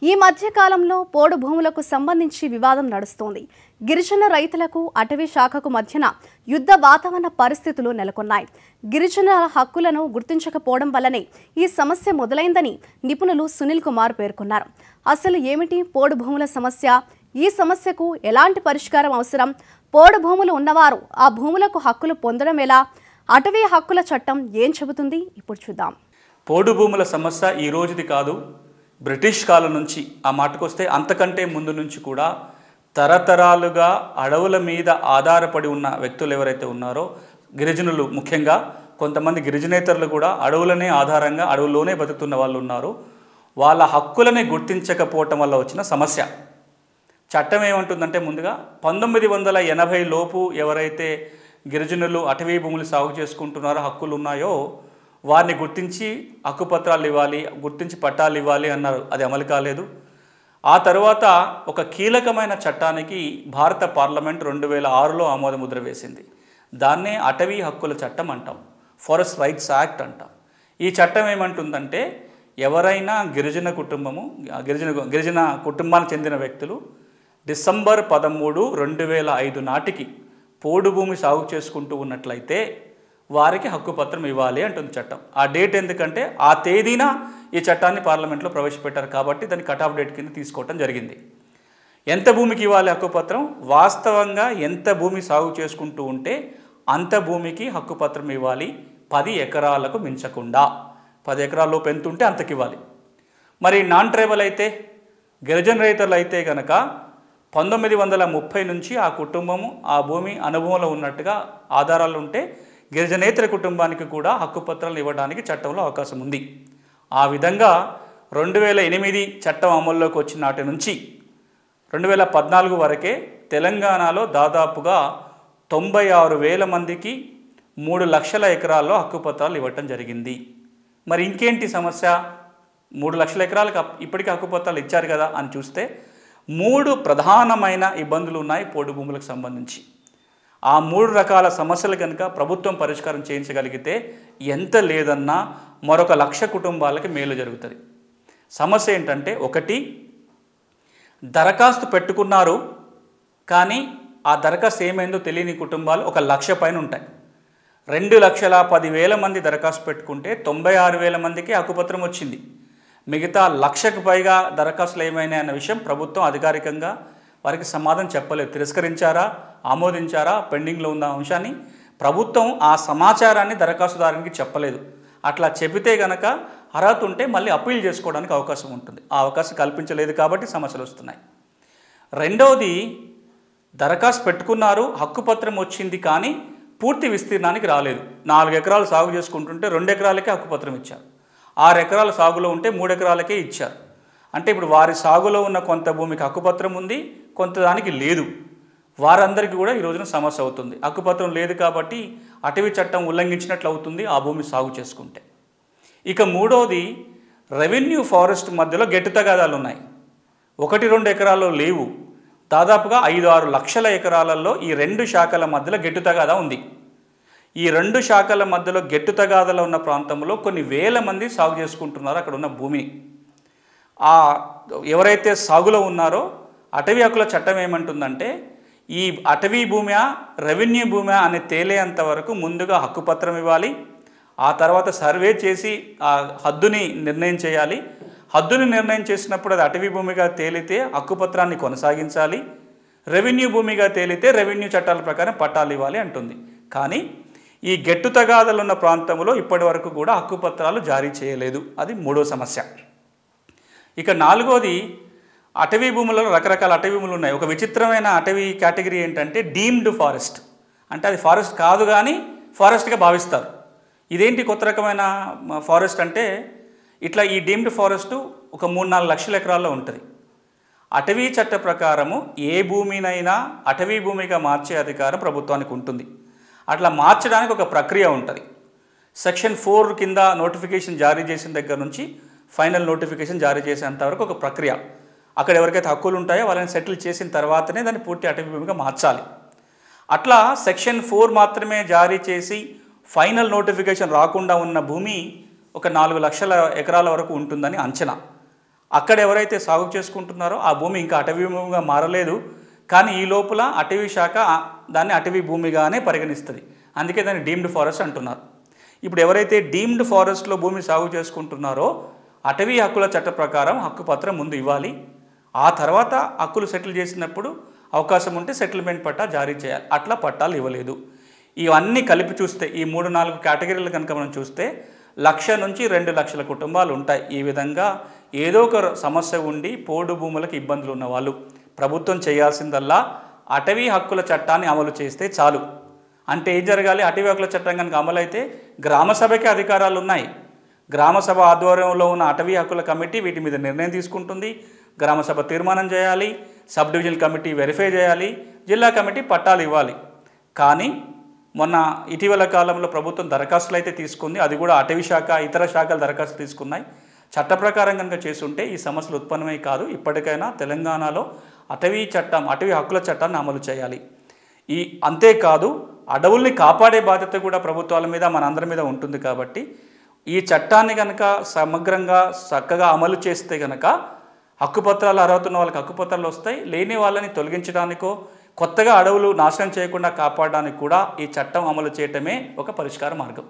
ఈ మధ్య కాలంలో పోడు భూములకు సంబంధించి వివాదం నడుస్తోంది. గిరిజన రైతులకు అటవీ శాఖకు మధ్యన యుద్ధ వాతావరణ పరిస్థితులు నెలకొన్నాయి. గిరిజనుల హక్కులను గుర్తించకపోవడం వల్లనే ఈ సమస్య మొదలైందని నిపుణులు సునీల్ కుమార్ పేర్కొన్నారు. అసలు ఏమిటి పోడు భూముల సమస్య? ఈ సమస్యకు ఎలాంటి పరిష్కారం అవసరం? పోడు భూములు ఉన్నవారు ఆ భూములకు హక్కులు పొందడం ఎలా? అటవీ హక్కుల చట్టం ఏం చెబుతుంది? ఇప్పుడు చూద్దాం. పోడు భూముల సమస్య ఈ రోజుది కాదు, బ్రిటిష్ కాలం నుంచి, ఆ మాటకొస్తే అంతకంటే ముందు నుంచి కూడా తరతరాలుగా అడవుల మీద ఆధారపడి ఉన్న వ్యక్తులు ఎవరైతే ఉన్నారో, గిరిజనులు ముఖ్యంగా, కొంతమంది గిరిజనేతరులు కూడా అడవులనే ఆధారంగా అడవుల్లోనే బతుకుతున్న వాళ్ళు ఉన్నారు. వాళ్ళ హక్కులని గుర్తించకపోవటం వల్ల వచ్చిన సమస్య. చట్టం ఏమంటుందంటే, ముందుగా 1980 లోపు ఎవరైతే గిరిజనులు అటవీ భూములు సాగు చేసుకుంటున్నారో, హక్కులు ఉన్నాయో వారిని గుర్తించి హక్కుపత్రాలు ఇవ్వాలి, గుర్తించి పట్టాలు ఇవ్వాలి అన్నారు. అది అమలు కాలేదు. ఆ తర్వాత ఒక కీలకమైన చట్టానికి భారత పార్లమెంట్ 2006లో ఆమోదముద్ర వేసింది. దాన్నే అటవీ హక్కుల చట్టం అంటాం, ఫారెస్ట్ రైట్స్ యాక్ట్ అంటాం. ఈ చట్టం ఏమంటుందంటే, ఎవరైనా గిరిజన కుటుంబానికి చెందిన వ్యక్తులు డిసెంబర్ 13, 2005 నాటికి పోడు భూమి సాగు చేసుకుంటూ ఉన్నట్లయితే వారికి హక్కుపత్రం ఇవ్వాలి అంటుంది చట్టం. ఆ డేట్ ఎందుకంటే ఆ తేదీన ఈ చట్టాన్ని పార్లమెంట్లో ప్రవేశపెట్టారు కాబట్టి దాన్ని కట్ ఆఫ్ డేట్ కింద తీసుకోవటం జరిగింది. ఎంత భూమికి ఇవ్వాలి హక్కుపత్రం? వాస్తవంగా ఎంత భూమి సాగు చేసుకుంటూ ఉంటే అంత భూమికి హక్కుపత్రం ఇవ్వాలి. 10 ఎకరాలకు మించకుండా. 10 ఎకరాల లోపు ఎంత ఉంటే అంతకి ఇవ్వాలి. మరి నాన్ ట్రైబల్ అయితే, గిరిజన రైతులు అయితే కనుక 1930 నుంచి ఆ కుటుంబము ఆ భూమి అనుభవంలో ఉన్నట్టుగా ఆధారాలు ఉంటే గిరిజనేతర కుటుంబానికి కూడా హక్కుపత్రాలు ఇవ్వడానికి చట్టంలో అవకాశం ఉంది. ఆ విధంగా 2008 చట్టం అమల్లోకి వచ్చిన నాటి నుంచి 2014 వరకే తెలంగాణలో దాదాపుగా 96,000 మందికి 3 లక్షల ఎకరాల్లో హక్కుపత్రాలు ఇవ్వటం జరిగింది. మరి ఇంకేంటి సమస్య? 3 లక్షల ఎకరాలకు ఇప్పటికీ హక్కుపత్రాలు ఇచ్చారు కదా అని చూస్తే 3 ప్రధానమైన ఇబ్బందులు ఉన్నాయి పోడు భూములకు సంబంధించి. ఆ 3 రకాల సమస్యలు కనుక ప్రభుత్వం పరిష్కారం చేయించగలిగితే ఎంత లేదన్నా మరొక 1,00,000 కుటుంబాలకి మేలు జరుగుతుంది. సమస్య ఏంటంటే, ఒకటి, దరఖాస్తు పెట్టుకున్నారు కానీ ఆ దరఖాస్తు ఏమైందో తెలియని కుటుంబాలు 1,00,000 పైన ఉంటాయి. 2,10,000 మంది దరఖాస్తు పెట్టుకుంటే 96,000 మందికి హక్కుపత్రం వచ్చింది. మిగతా 1,00,000కు పైగా దరఖాస్తులు ఏమైనాయి అన్న విషయం ప్రభుత్వం అధికారికంగా వారికి సమాధానం చెప్పలేదు. తిరస్కరించారా, ఆమోదించారా, పెండింగ్లో ఉన్న అంశాన్ని ప్రభుత్వం ఆ సమాచారాన్ని దరఖాస్తుదారునికి చెప్పలేదు. అట్లా చెబితే కనుక అర్హత ఉంటే మళ్ళీ అప్పీల్ చేసుకోవడానికి అవకాశం ఉంటుంది. ఆ అవకాశం కల్పించలేదు కాబట్టి సమస్యలు వస్తున్నాయి. రెండవది, దరఖాస్తు పెట్టుకున్నారు, హక్కుపత్రం వచ్చింది కానీ పూర్తి విస్తీర్ణానికి రాలేదు. 4 ఎకరాలు సాగు చేసుకుంటుంటే 2 ఎకరాలకే హక్కుపత్రం ఇచ్చారు. 6 ఎకరాల సాగులో ఉంటే 3 ఎకరాలకే ఇచ్చారు. అంటే ఇప్పుడు వారి సాగులో ఉన్న కొంత భూమికి హక్కుపత్రం ఉంది, కొంత దానికి లేదు. వారందరికీ కూడా ఈ రోజున సమస్య అవుతుంది. హక్కుపత్రం లేదు కాబట్టి అటవీ చట్టం ఉల్లంఘించినట్లు అవుతుంది ఆ భూమి సాగు చేసుకుంటే. ఇక మూడవది, రెవెన్యూ ఫారెస్ట్ మధ్యలో గెట్టు తగాదాలు ఉన్నాయి. 1-2 ఎకరాల్లో లేవు. దాదాపుగా 5-6 లక్షల ఎకరాలలో ఈ 2 శాఖల మధ్యలో గెట్టు తగాదా ఉంది. ఈ 2 శాఖల మధ్యలో గెట్టు తగాదాలో ఉన్న ప్రాంతంలో కొన్ని వేల మంది సాగు చేసుకుంటున్నారు అక్కడ ఉన్న భూమిని. ఎవరైతే సాగులో ఉన్నారో, అటవీ హక్కుల చట్టం ఏమంటుందంటే, ఈ అటవీ భూమి రెవెన్యూ భూమి అని తేలేంత వరకు ముందుగా హక్కుపత్రం ఇవ్వాలి. ఆ తర్వాత సర్వే చేసి ఆ హద్దుని నిర్ణయం చేయాలి. హద్దుని నిర్ణయం చేసినప్పుడు అది అటవీ భూమిగా తేలితే హక్కుపత్రాన్ని కొనసాగించాలి. రెవెన్యూ భూమిగా తేలితే రెవెన్యూ చట్టాల ప్రకారం పట్టాలు ఇవ్వాలి అంటుంది. కానీ ఈ గెట్టు తగాదాలు ఉన్న ప్రాంతంలో ఇప్పటి వరకు కూడా హక్కుపత్రాలు జారీ చేయలేదు. అది మూడో సమస్య. ఇక నాలుగోది, అటవీ భూములలో రకరకాల అటవీ భూములు ఉన్నాయి. ఒక విచిత్రమైన అటవీ కేటగిరీ ఏంటంటే డీమ్డ్ ఫారెస్ట్. అంటే అది ఫారెస్ట్ కాదు కానీ ఫారెస్ట్గా భావిస్తారు. ఇదేంటి కొత్త రకమైన ఫారెస్ట్ అంటే, ఇట్లా ఈ డీమ్డ్ ఫారెస్ట్ ఒక 3-4 లక్షల ఎకరాల్లో ఉంటుంది. అటవీ చట్ట ప్రకారము ఏ భూమినైనా అటవీ భూమిగా మార్చే అధికారం ప్రభుత్వానికి ఉంటుంది. అట్లా మార్చడానికి ఒక ప్రక్రియ ఉంటుంది. సెక్షన్ 4 కింద నోటిఫికేషన్ జారీ చేసిన దగ్గర నుంచి ఫైనల్ నోటిఫికేషన్ జారీ చేసేంత వరకు ఒక ప్రక్రియ. అక్కడ ఎవరికైతే హక్కులు ఉంటాయో వాళ్ళని సెటిల్ చేసిన తర్వాతనే దాన్ని పూర్తి అటవీ భూమిగా మార్చాలి. అట్లా సెక్షన్ 4 మాత్రమే జారీ చేసి ఫైనల్ నోటిఫికేషన్ రాకుండా ఉన్న భూమి ఒక 4 లక్షల ఎకరాల వరకు ఉంటుందని అంచనా. అక్కడ ఎవరైతే సాగు చేసుకుంటున్నారో ఆ భూమి ఇంకా అటవీ భూమిగా మారలేదు, కానీ ఈ లోపల అటవీ శాఖ దాన్ని అటవీ భూమిగానే పరిగణిస్తుంది. అందుకే దాన్ని డీమ్డ్ ఫారెస్ట్ అంటున్నారు. ఇప్పుడు ఎవరైతే డీమ్డ్ ఫారెస్ట్లో భూమి సాగు చేసుకుంటున్నారో అటవీ హక్కుల చట్ట ప్రకారం హక్కుపత్రం ముందు ఇవ్వాలి. ఆ తర్వాత హక్కులు సెటిల్ చేసినప్పుడు అవకాశం ఉంటే సెటిల్మెంట్ పట్టా జారీ చేయాలి. అట్లా పట్టాలు ఇవ్వలేదు. ఇవన్నీ కలిపి చూస్తే ఈ 3-4 కేటగిరీలు కనుక మనం చూస్తే 1,00,000 నుంచి 2,00,000 కుటుంబాలు ఉంటాయి. ఈ విధంగా ఏదో ఒక సమస్య ఉండి పోడు భూములకు ఇబ్బందులు ఉన్న వాళ్ళు ప్రభుత్వం చేయాల్సిందల్లా అటవీ హక్కుల చట్టాన్ని అమలు చేస్తే చాలు. అంటే ఏం జరగాలి? అటవీ హక్కుల చట్టం కనుక అమలు అయితే గ్రామసభకి అధికారాలు ఉన్నాయి. గ్రామసభ ఆధ్వర్యంలో ఉన్న అటవీ హక్కుల కమిటీ వీటి మీద నిర్ణయం తీసుకుంటుంది. గ్రామసభ తీర్మానం చేయాలి, సబ్ డివిజన్ కమిటీ వెరిఫై చేయాలి, జిల్లా కమిటీ పట్టాలు ఇవ్వాలి. కానీ మొన్న ఇటీవల కాలంలో ప్రభుత్వం దరఖాస్తులు అయితే తీసుకుంది. అది కూడా అటవీ శాఖ ఇతర శాఖలు దరఖాస్తులు తీసుకున్నాయి. చట్ట ప్రకారం కనుక చేసుంటే ఈ సమస్యలు ఉత్పన్నమై కాదు. ఇప్పటికైనా తెలంగాణలో అటవీ హక్కుల చట్టాన్ని అమలు చేయాలి. అంతేకాదు అడవుల్ని కాపాడే బాధ్యత కూడా ప్రభుత్వాల మీద మనందరి మీద ఉంటుంది. కాబట్టి ఈ చట్టాన్ని కనుక సమగ్రంగా చక్కగా అమలు చేస్తే కనుక హక్కుపత్రాలు అర్హత ఉన్న వాళ్ళకి హక్కుపత్రాలు వస్తాయి. లేని వాళ్ళని తొలగించడానికో కొత్తగా అడవులు నాశనం చేయకుండా కాపాడడానికి కూడా ఈ చట్టం అమలు చేయటమే ఒక పరిష్కార మార్గం.